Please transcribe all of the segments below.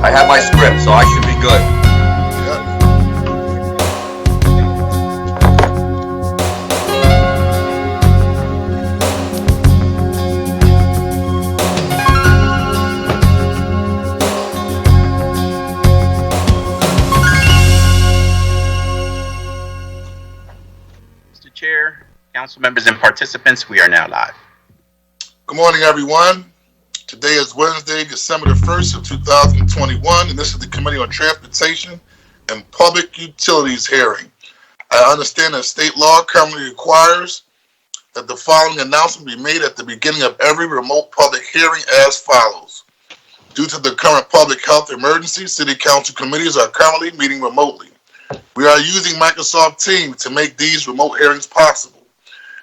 I have my script, so I should be good. Mr. Chair, council members and participants, we are now live. Good morning, everyone. Today is Wednesday, December the 1st of 2021, and this is the Committee on Transportation and Public Utilities hearing. I understand that state law currently requires that the following announcement be made at the beginning of every remote public hearing as follows. Due to the current public health emergency, city council committees are currently meeting remotely. We are using Microsoft Teams to make these remote hearings possible.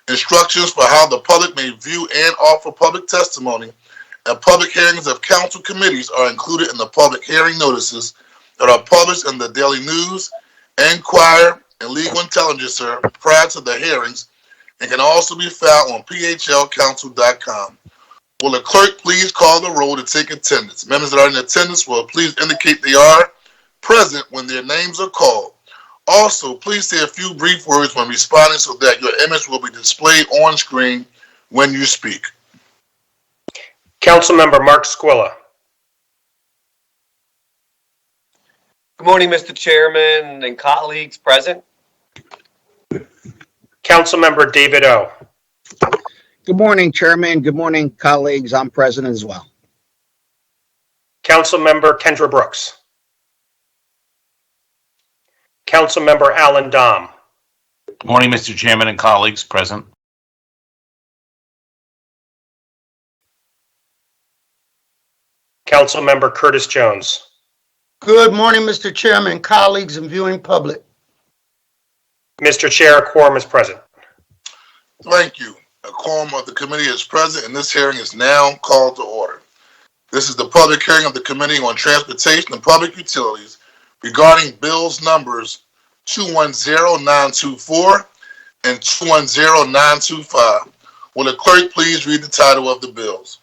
Instructions for how the public may view and offer public testimony and public hearings of council committees are included in the public hearing notices that are published in the Daily News, Enquirer, and Legal Intelligencer prior to the hearings and can also be found on phlcouncil.com. Will the clerk please call the roll to take attendance? Members that are in attendance will please indicate they are present when their names are called. Also, please say a few brief words when responding so that your image will be displayed on screen when you speak. Councilmember Mark Squilla. Good morning, Mr. Chairman and colleagues present. Councilmember David O. Good morning, Chairman. Good morning, colleagues. I'm present as well. Councilmember Kendra Brooks. Councilmember Alan Dom. Good morning, Mr. Chairman and colleagues present. Councilmember Curtis Jones. Good morning, Mr. Chairman, colleagues, and viewing public. Mr. Chair, a quorum is present. Thank you. A quorum of the committee is present, and this hearing is now called to order. This is the public hearing of the Committee on Transportation and Public Utilities regarding bills numbers 210924 and 210925. Will the clerk please read the title of the bills?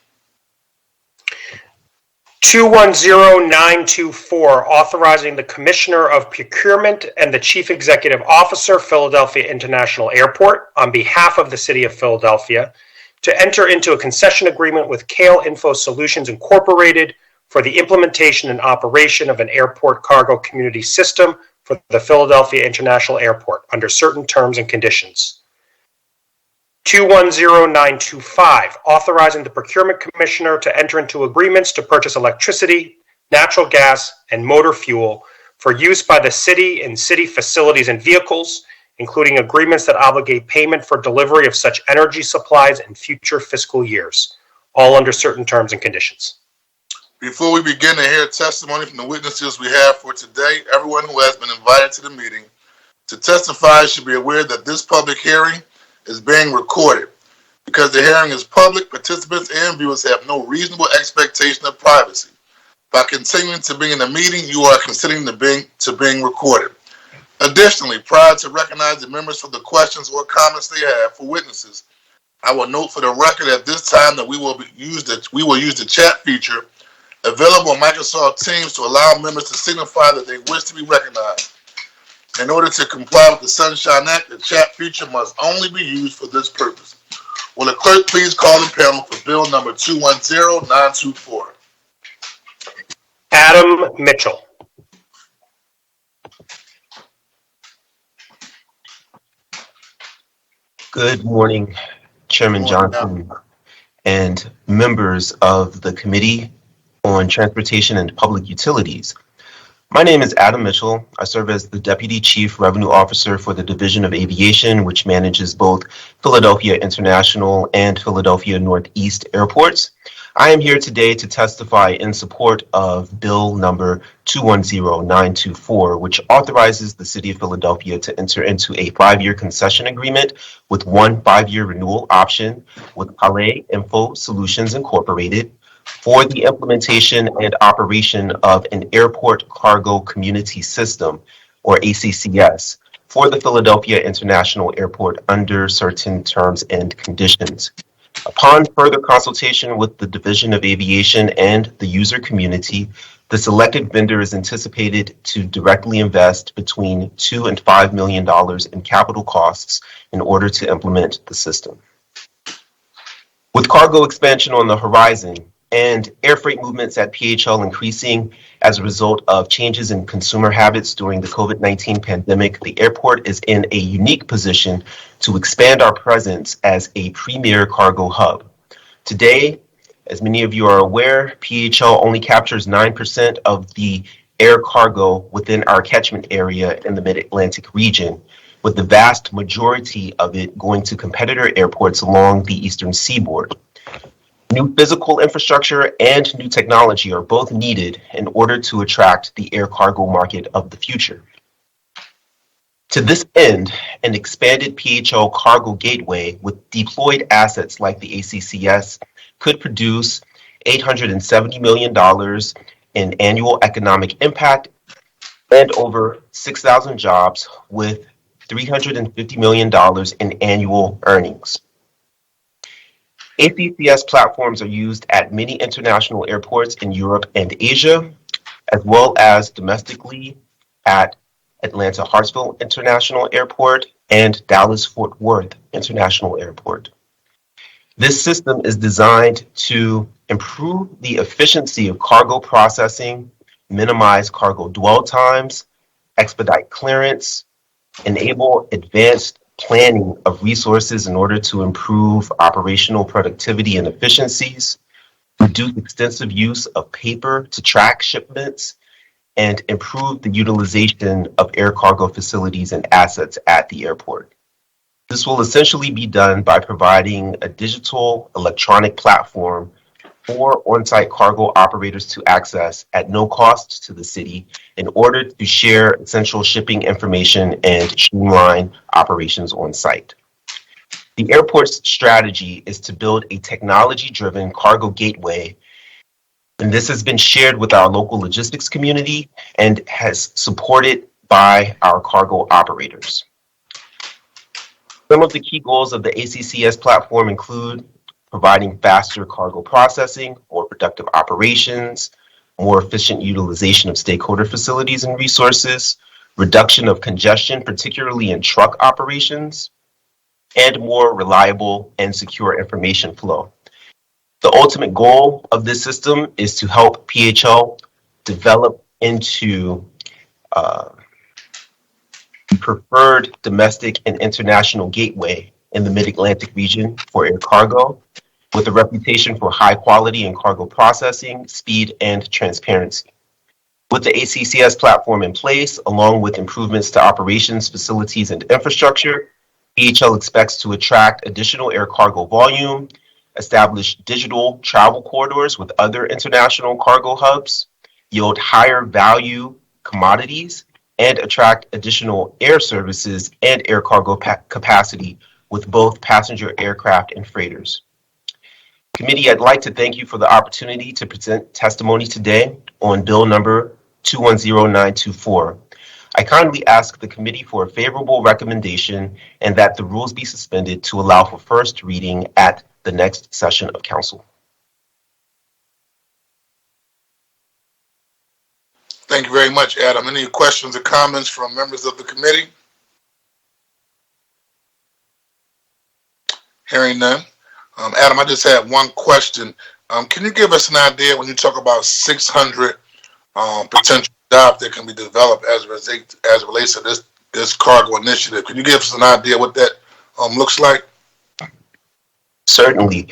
210924, authorizing the Commissioner of Procurement and the Chief Executive Officer, Philadelphia International Airport, on behalf of the City of Philadelphia, to enter into a concession agreement with Kale Info Solutions, Incorporated, for the implementation and operation of an airport cargo community system for the Philadelphia International Airport under certain terms and conditions. 210925, authorizing the Procurement Commissioner to enter into agreements to purchase electricity, natural gas, and motor fuel for use by the city in city facilities and vehicles, including agreements that obligate payment for delivery of such energy supplies in future fiscal years, all under certain terms and conditions. Before we begin to hear testimony from the witnesses we have for today, everyone who has been invited to the meeting to testify should be aware that this public hearing is being recorded. Because the hearing is public, participants and viewers have no reasonable expectation of privacy. By continuing to be in the meeting, you are considering being recorded. Additionally, prior to recognizing members for the questions or comments they have for witnesses, I will note for the record at this time that we will use the chat feature available on Microsoft Teams to allow members to signify that they wish to be recognized. In order to comply with the Sunshine Act, the chat feature must only be used for this purpose. Will the clerk please call the panel for bill number 210924? Adam Mitchell. Good morning, Chairman Johnson and members of the Committee on Transportation and Public Utilities. My name is Adam Mitchell. I serve as the Deputy Chief Revenue Officer for the Division of Aviation, which manages both Philadelphia International and Philadelphia Northeast airports. I am here today to testify in support of Bill number 210924, which authorizes the City of Philadelphia to enter into a 5-year concession agreement with one 5-year renewal option with Kale Info Solutions, Incorporated, for the implementation and operation of an airport cargo community system, or ACCS, for the Philadelphia International Airport under certain terms and conditions. Upon further consultation with the Division of Aviation and the user community, the selected vendor is anticipated to directly invest between $2 and $5 million in capital costs in order to implement the system. With cargo expansion on the horizon and air freight movements at PHL increasing as a result of changes in consumer habits during the COVID-19 pandemic, the airport is in a unique position to expand our presence as a premier cargo hub. Today, as many of you are aware, PHL only captures 9% of the air cargo within our catchment area in the Mid-Atlantic region, with the vast majority of it going to competitor airports along the eastern seaboard. New physical infrastructure and new technology are both needed in order to attract the air cargo market of the future. To this end, an expanded PHL cargo gateway with deployed assets like the ACCS could produce $870 million in annual economic impact and over 6,000 jobs with $350 million in annual earnings. ACCS platforms are used at many international airports in Europe and Asia, as well as domestically at Atlanta Hartsfield International Airport and Dallas Fort Worth International Airport. This system is designed to improve the efficiency of cargo processing, minimize cargo dwell times, expedite clearance, enable advanced planning of resources in order to improve operational productivity and efficiencies, reduce extensive use of paper to track shipments, and improve the utilization of air cargo facilities and assets at the airport. This will essentially be done by providing a digital electronic platform for on-site cargo operators to access at no cost to the city in order to share essential shipping information and streamline operations on site. The airport's strategy is to build a technology-driven cargo gateway, and this has been shared with our local logistics community and has supported by our cargo operators. Some of the key goals of the ACCS platform include providing faster cargo processing, more productive operations, more efficient utilization of stakeholder facilities and resources, reduction of congestion, particularly in truck operations, and more reliable and secure information flow. The ultimate goal of this system is to help PHL develop into the preferred domestic and international gateway in the Mid-Atlantic region for air cargo, with a reputation for high quality in cargo processing, speed, and transparency. With the ACCS platform in place, along with improvements to operations, facilities, and infrastructure, PHL expects to attract additional air cargo volume, establish digital travel corridors with other international cargo hubs, yield higher value commodities, and attract additional air services and air cargo capacity with both passenger aircraft and freighters. Committee, I'd like to thank you for the opportunity to present testimony today on Bill number 210924. I kindly ask the committee for a favorable recommendation and that the rules be suspended to allow for first reading at the next session of council. Thank you very much, Adam. Any questions or comments from members of the committee? Hearing none. Adam, I just had one question. Can you give us an idea when you talk about 600 potential jobs that can be developed as it relates to this cargo initiative? Can you give us an idea what that looks like? Certainly.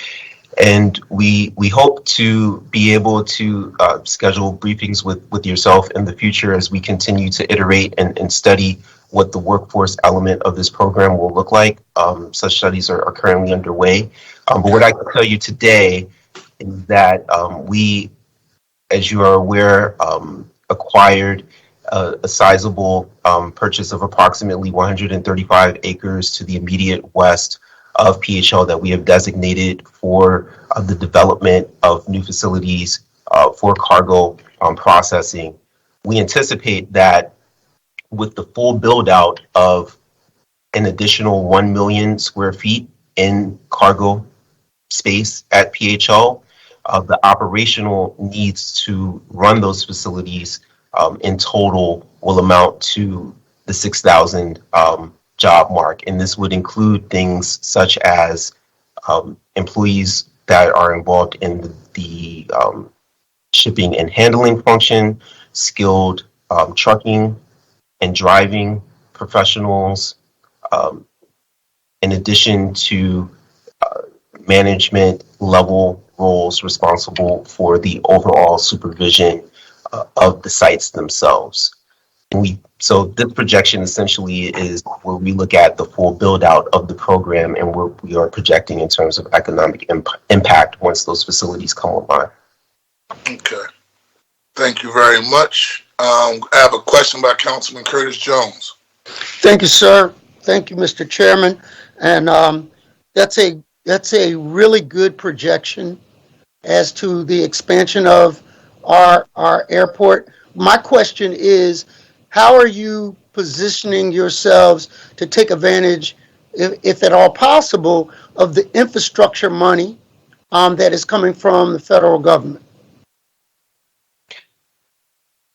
And we hope to be able to schedule briefings with yourself in the future as we continue to iterate and study what the workforce element of this program will look like. Such studies are currently underway. But what I can tell you today is that we, as you are aware, acquired a sizable purchase of approximately 135 acres to the immediate west of PHL that we have designated for the development of new facilities for cargo processing. We anticipate that with the full build out of an additional 1 million square feet in cargo space at PHO. The operational needs to run those facilities in total will amount to the 6,000 job mark. And this would include things such as employees that are involved in the shipping and handling function, skilled trucking and driving professionals, in addition to management level roles responsible for the overall supervision of the sites themselves. So this projection essentially is where we look at the full build out of the program and where we are projecting in terms of economic impact once those facilities come online. Okay. Thank you very much. I have a question by Councilman Curtis Jones. Thank you, sir. Thank you, Mr. Chairman. And that's a really good projection as to the expansion of our airport. My question is, how are you positioning yourselves to take advantage, if at all possible, of the infrastructure money that is coming from the federal government?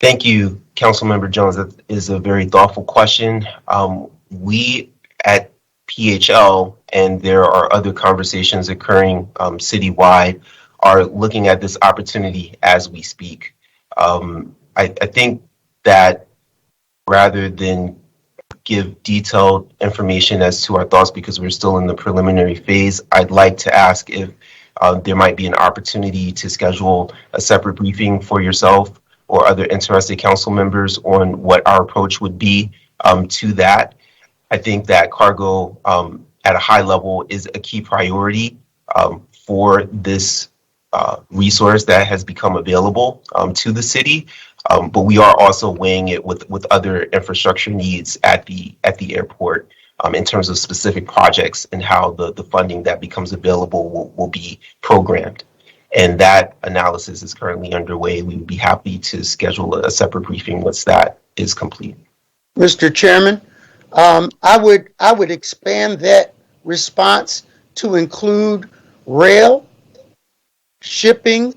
Thank you, Councilmember Jones. That is a very thoughtful question. We at PHL, and there are other conversations occurring citywide, are looking at this opportunity as we speak. I think that rather than give detailed information as to our thoughts because we're still in the preliminary phase, I'd like to ask if there might be an opportunity to schedule a separate briefing for yourself or other interested council members on what our approach would be to that. I think that cargo at a high level is a key priority for this resource that has become available to the city. But we are also weighing it with other infrastructure needs at the airport in terms of specific projects and how the funding that becomes available will be programmed. And that analysis is currently underway. We would be happy to schedule a separate briefing once that is complete. Mr. Chairman, I would expand that response to include rail, shipping,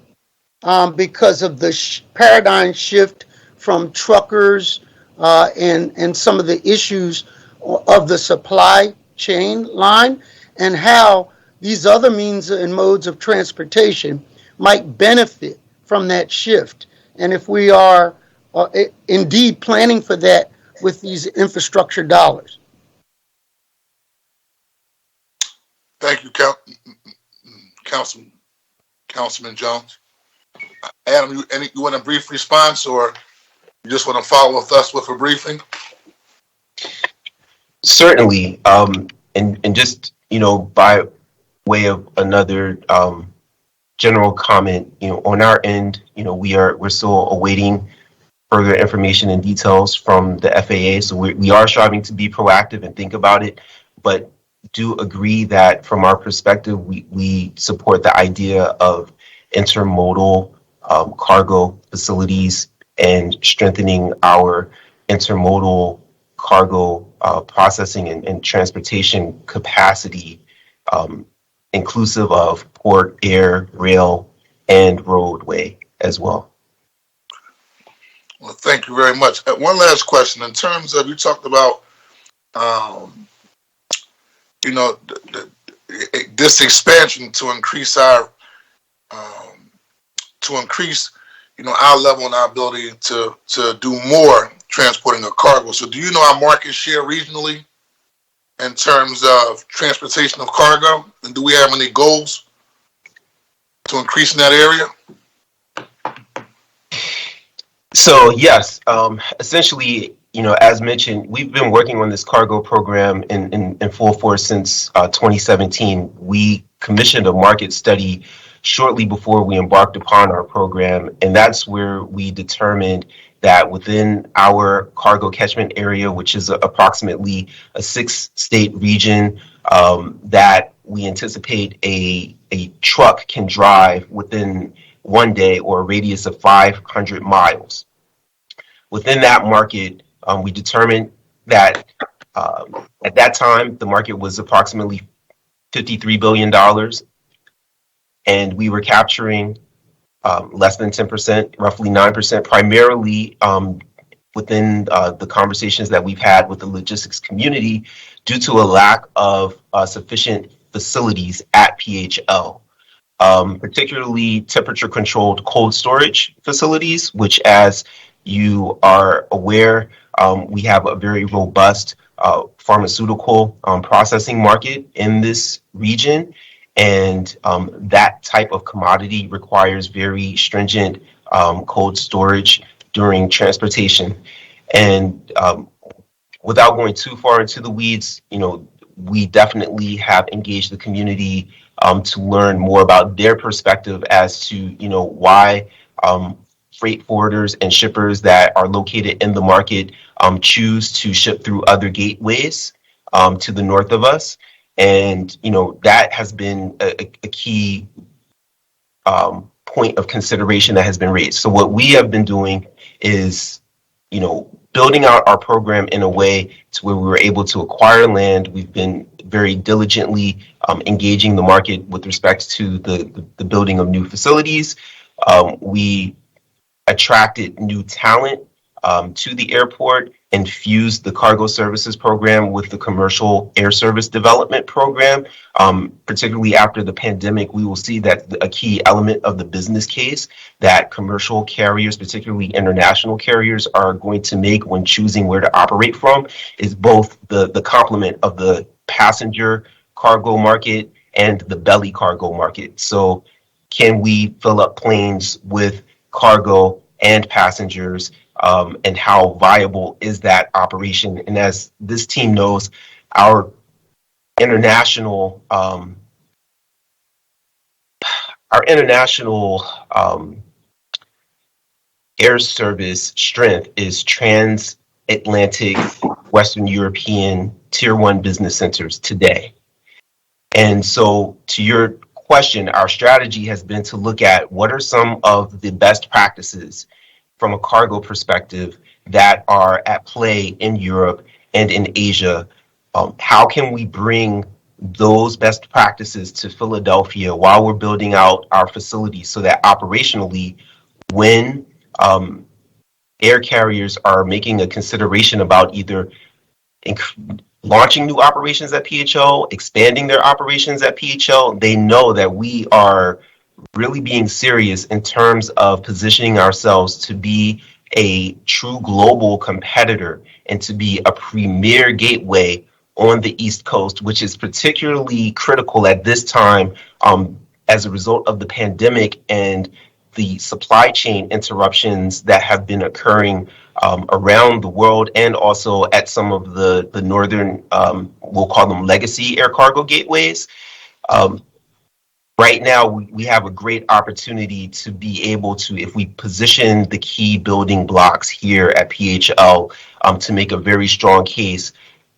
because of the paradigm shift from truckers and some of the issues of the supply chain line, and how these other means and modes of transportation might benefit from that shift. And if we are indeed planning for that with these infrastructure dollars. Thank you, Councilman Jones. Adam, you want a brief response, or you just want to follow with us with a briefing? Certainly, and just by way of another general comment, on our end, we're still awaiting further information and details from the FAA. So we are striving to be proactive and think about it, but do agree that from our perspective, we support the idea of intermodal cargo facilities and strengthening our intermodal cargo processing and transportation capacity, inclusive of port, air, rail, and roadway as well. Well, thank you very much. One last question. In terms of, you talked about, this expansion to increase our level and our ability to do more transporting of cargo. So do you know our market share regionally in terms of transportation of cargo? And do we have any goals to increase in that area? So yes, essentially, as mentioned, we've been working on this cargo program in full force since 2017. We commissioned a market study shortly before we embarked upon our program, and that's where we determined that within our cargo catchment area, which is approximately a 6-state region, that we anticipate a truck can drive within one day or a radius of 500 miles. Within that market, we determined that at that time, the market was approximately $53 billion. and we were capturing less than 10%, roughly 9%, primarily within the conversations that we've had with the logistics community due to a lack of sufficient facilities at PHL, particularly temperature-controlled cold storage facilities, which, as you are aware, we have a very robust pharmaceutical processing market in this region. And that type of commodity requires very stringent cold storage during transportation. And without going too far into the weeds, we definitely have engaged the community to learn more about their perspective as to, why freight forwarders and shippers that are located in the market choose to ship through other gateways to the north of us. And, that has been a key point of consideration that has been raised. So what we have been doing is, building out our program in a way to where we were able to acquire land. We've been very diligently engaging the market with respect to the building of new facilities. We attracted new talent to the airport and fused the cargo services program with the commercial air service development program. Particularly after the pandemic, we will see that a key element of the business case that commercial carriers, particularly international carriers, are going to make when choosing where to operate from is both the complement of the passenger cargo market and the belly cargo market. So can we fill up planes with cargo and passengers, and how viable is that operation? And as this team knows, our international air service strength is transatlantic Western European tier 1 business centers today. And so to your question, our strategy has been to look at what are some of the best practices from a cargo perspective that are at play in Europe and in Asia. How can we bring those best practices to Philadelphia while we're building out our facilities so that operationally, when air carriers are making a consideration about either launching new operations at PHL, expanding their operations at PHL, they know that we are really being serious in terms of positioning ourselves to be a true global competitor and to be a premier gateway on the East Coast, which is particularly critical at this time as a result of the pandemic and the supply chain interruptions that have been occurring around the world, and also at some of the northern, we'll call them legacy air cargo gateways. Right now, we have a great opportunity to be able to, if we position the key building blocks here at PHL, to make a very strong case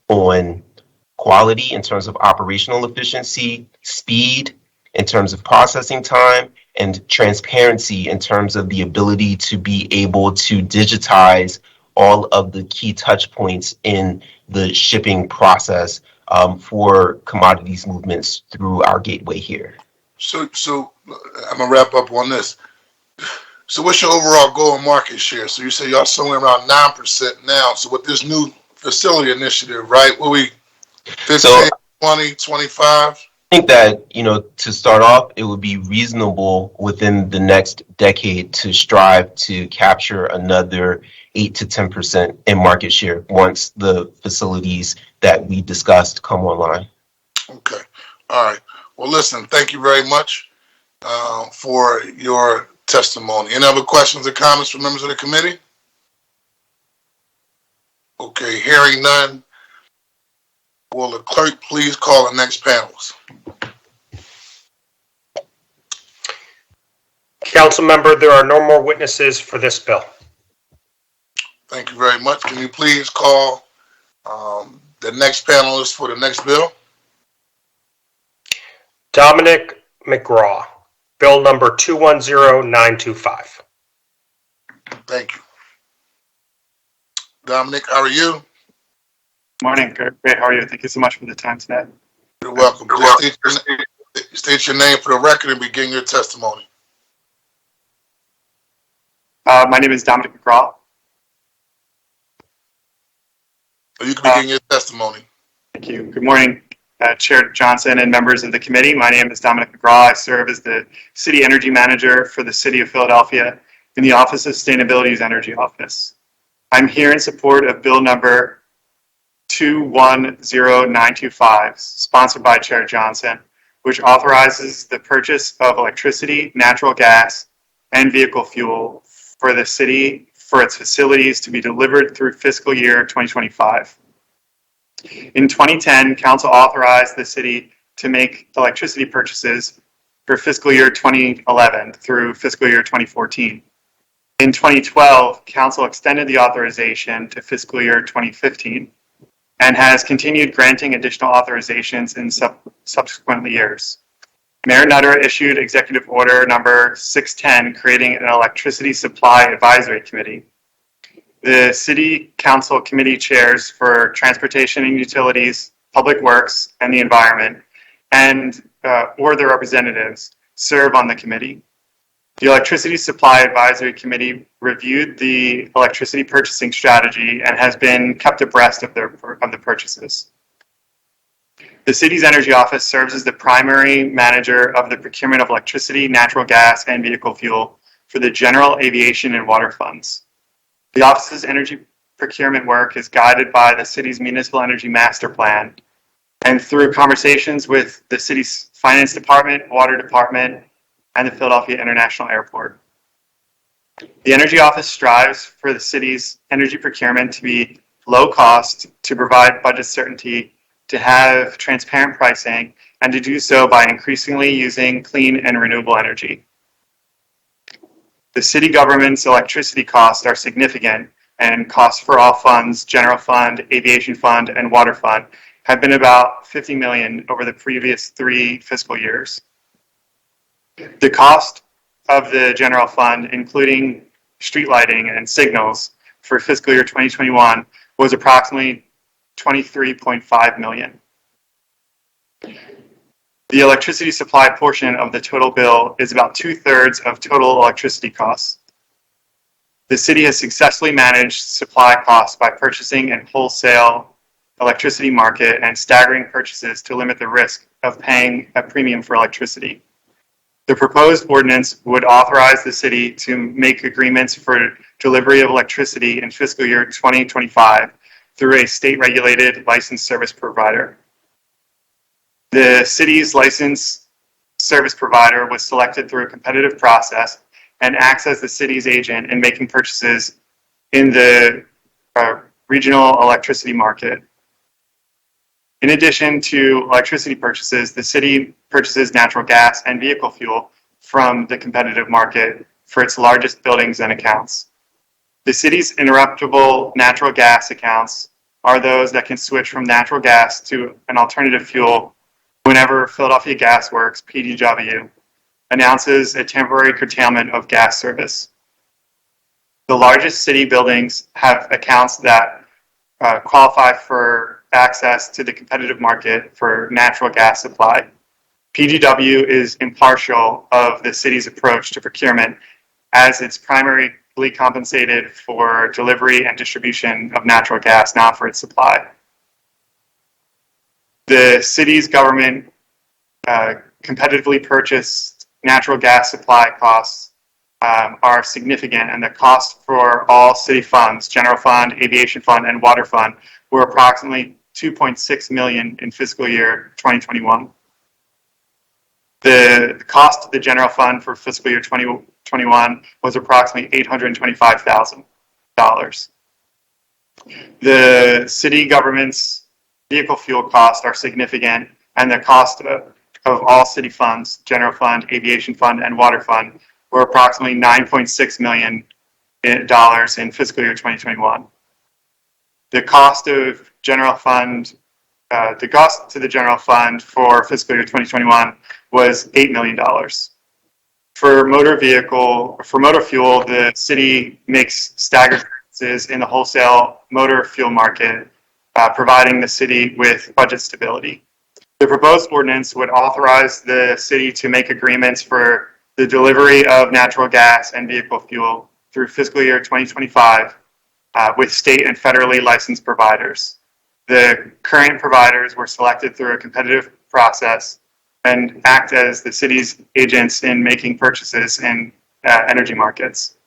on quality in terms of operational efficiency, speed in terms of processing time, and transparency in terms of the ability to be able to digitize all of the key touch points in the shipping process for commodities movements through our gateway here. So I'm gonna wrap up on this. So what's your overall goal in market share? So you say y'all somewhere around 9% now. So with this new facility initiative, right? Will we 15, 20, 25? I think that, to start off, it would be reasonable within the next decade to strive to capture another 8 to 10% in market share once the facilities that we discussed come online. Okay. All right. Well, listen, thank you very much for your testimony. Any other questions or comments from members of the committee? Okay, hearing none. Will the clerk please call the next panels? Council member, there are no more witnesses for this bill. Thank you very much. Can you please call the next panelist for the next bill? Dominic McGraw, bill number 210925. Thank you. Dominic, how are you? Morning. Great. How are you? Thank you so much for the time today. You're welcome. You state your name for the record and begin your testimony. My name is Dominic McGraw. So you can begin your testimony. Thank you. Good morning, Chair Johnson and members of the committee. My name is Dominic McGraw. I serve as the City Energy Manager for the City of Philadelphia in the Office of Sustainability's Energy Office. I'm here in support of Bill number 210925, sponsored by Chair Johnson, which authorizes the purchase of electricity, natural gas, and vehicle fuel for the city for its facilities to be delivered through fiscal year 2025. In 2010, Council authorized the city to make electricity purchases for fiscal year 2011 through fiscal year 2014. In 2012, Council extended the authorization to fiscal year 2015 and has continued granting additional authorizations in subsequent years. Mayor Nutter issued Executive Order number 610, creating an Electricity Supply Advisory Committee. The City Council committee chairs for Transportation and Utilities, Public Works, and the Environment, and or their representatives serve on the committee. The Electricity Supply Advisory Committee reviewed the electricity purchasing strategy and has been kept abreast of the purchases. The city's energy office serves as the primary manager of the procurement of electricity, natural gas, and vehicle fuel for the general aviation and water funds. The office's energy procurement work is guided by the city's municipal energy master plan and through conversations with the city's finance department, water department, and the Philadelphia International Airport. The energy office strives for the city's energy procurement to be low cost, to provide budget certainty, to have transparent pricing, and to do so by increasingly using clean and renewable energy. The city government's electricity costs are significant, and costs for all funds, general fund, aviation fund, and water fund, have been about $50 million over the previous 3 fiscal years. The cost of the general fund, including street lighting and signals for fiscal year 2021, was approximately $23.5 million. The electricity supply portion of the total bill is about 2/3 of total electricity costs. The city has successfully managed supply costs by purchasing in wholesale electricity market and staggering purchases to limit the risk of paying a premium for electricity. The proposed ordinance would authorize the city to make agreements for delivery of electricity in fiscal year 2025 through a state-regulated licensed service provider. The city's licensed service provider was selected through a competitive process and acts as the city's agent in making purchases in the regional electricity market. In addition to electricity purchases, the city purchases natural gas and vehicle fuel from the competitive market for its largest buildings and accounts. The city's interruptible natural gas accounts are those that can switch from natural gas to an alternative fuel whenever Philadelphia Gas Works, PDW, announces a temporary curtailment of gas service. The largest city buildings have accounts that qualify for access to the competitive market for natural gas supply. PDW is impartial of the city's approach to procurement as it's primarily compensated for delivery and distribution of natural gas, not for its supply. The city's government competitively purchased natural gas supply costs are significant, and the cost for all city funds, general fund, aviation fund, and water fund, were approximately $2.6 million in fiscal year 2021. The cost of the general fund for fiscal year 2021 was approximately $825,000. The city government's vehicle fuel costs are significant, and the cost of all city funds, general fund, aviation fund, and water fund, were approximately $9.6 million in fiscal year 2021. The cost of general fund, the cost to the general fund for fiscal year 2021 was $8 million. For motor fuel, the city makes staggered purchases in the wholesale motor fuel market, providing the city with budget stability. The proposed ordinance would authorize the city to make agreements for the delivery of natural gas and vehicle fuel through fiscal year 2025 with state and federally licensed providers. The current providers were selected through a competitive process and act as the city's agents in making purchases in energy markets.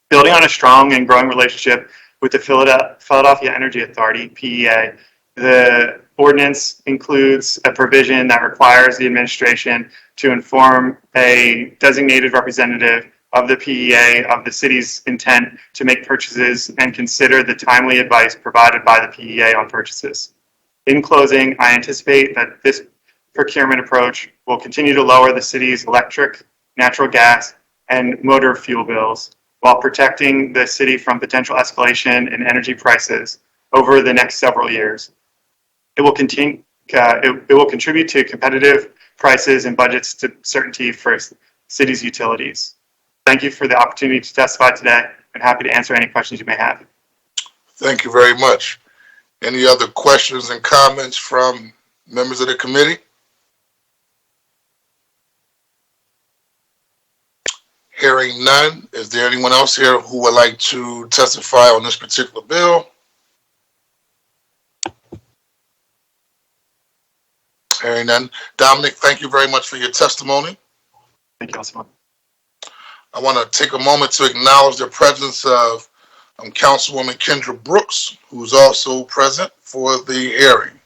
Building on a strong and growing relationship with the Philadelphia Energy Authority, PEA, the ordinance includes a provision that requires the administration to inform a designated representative of the PEA of the city's intent to make purchases and consider the timely advice provided by the PEA on purchases. In closing, I anticipate that this procurement approach will continue to lower the city's electric, natural gas, and motor fuel bills while protecting the city from potential escalation in energy prices over the next several years. It will contribute to competitive prices and budgets to certainty for city's utilities. Thank you for the opportunity to testify today, and happy to answer any questions you may have. Thank you very much. Any other questions and comments from members of the committee? Hearing none, is there anyone else here who would like to testify on this particular bill? Hearing none. Dominic, thank you very much for your testimony. Thank you, Councilman. I want to take a moment to acknowledge the presence of Councilwoman Kendra Brooks, who's also present for the hearing.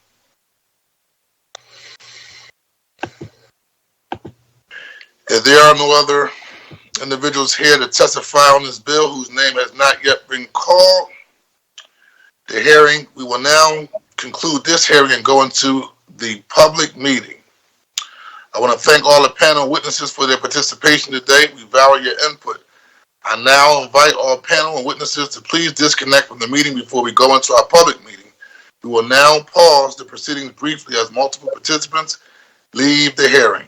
If there are no other individuals here to testify on this bill whose name has not yet been called, we will now conclude this hearing and go into the public meeting. I want to thank all the panel witnesses for their participation today. We value your input. I now invite all panel and witnesses to please disconnect from the meeting before we go into our public meeting. We will now pause the proceedings briefly as multiple participants leave the hearing.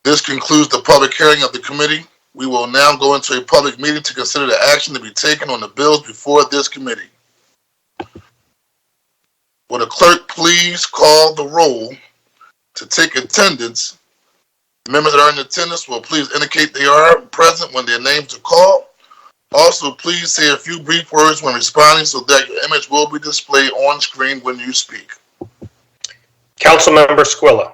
This concludes the public hearing of the committee. We will now go into a public meeting to consider the action to be taken on the bills before this committee. Will the clerk please call the roll to take attendance? The members that are in attendance will please indicate they are present when their names are called. Also, please say a few brief words when responding so that your image will be displayed on screen when you speak. Councilmember Squilla.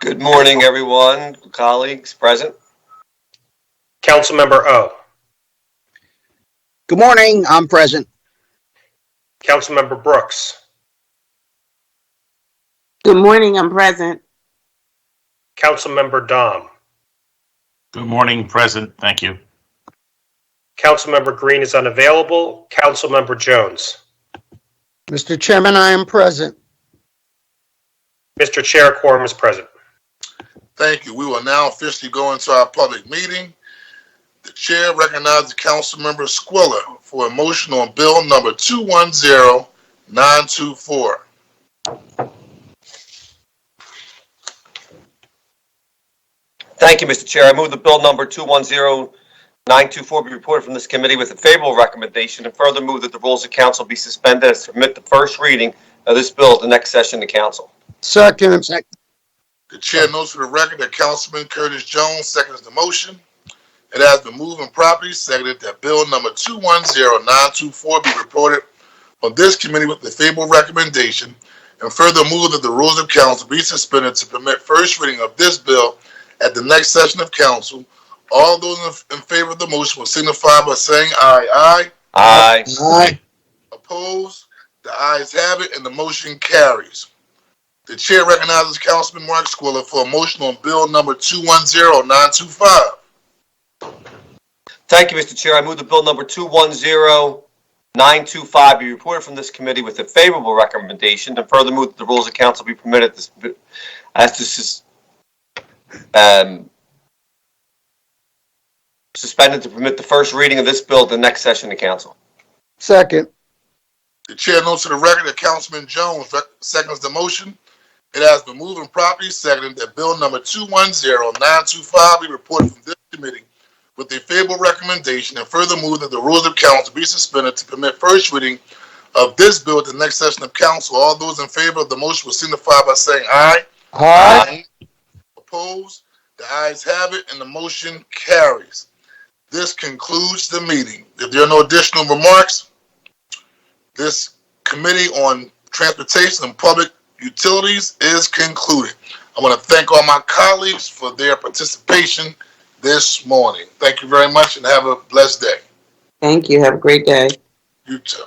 Good morning, everyone, colleagues present. Councilmember O. Good morning, I'm present. Councilmember Brooks. Good morning, I'm present. Councilmember Dom. Good morning, present. Thank you. Councilmember Green is unavailable. Councilmember Jones. Mr. Chairman, I am present. Mr. Chair, quorum is present. Thank you. We will now officially go into our public meeting. The chair recognizes Councilmember Squilla for a motion on bill number 210924. Thank you, Mr. Chair. I move the bill number 210924 be reported from this committee with a favorable recommendation, and further move that the rules of council be suspended as to permit the first reading of this bill at the next session of council. Second. The chair notes for the record that Councilman Curtis Jones seconds the motion. It has been moved and properly seconded that bill number 210924 be reported on this committee with the favorable recommendation, and further move that the rules of council be suspended to permit first reading of this bill at the next session of council. All those in favor of the motion will signify by saying aye. Aye. Aye. Aye. Opposed? The ayes have it and the motion carries. The chair recognizes Councilman Mark Squilla for a motion on bill number 210925. Thank you, Mr. Chair. I move the bill number 210925 be reported from this committee with a favorable recommendation, and further move that the rules of council be permitted suspended to permit the first reading of this bill at the next session of council. Second. The chair notes for the record that Councilman Jones seconds the motion. It has been moved and properly seconded that bill number 210925 be reported from this committee with a favorable recommendation, and further move that the rules of council be suspended to permit first reading of this bill at the next session of council. All those in favor of the motion will signify by saying aye. Aye. Opposed? The ayes have it, and the motion carries. This concludes the meeting. If there are no additional remarks, this Committee on Transportation and Public Utilities is concluded. I want to thank all my colleagues for their participation this morning. Thank you very much and have a blessed day. Thank you. Have a great day. You too.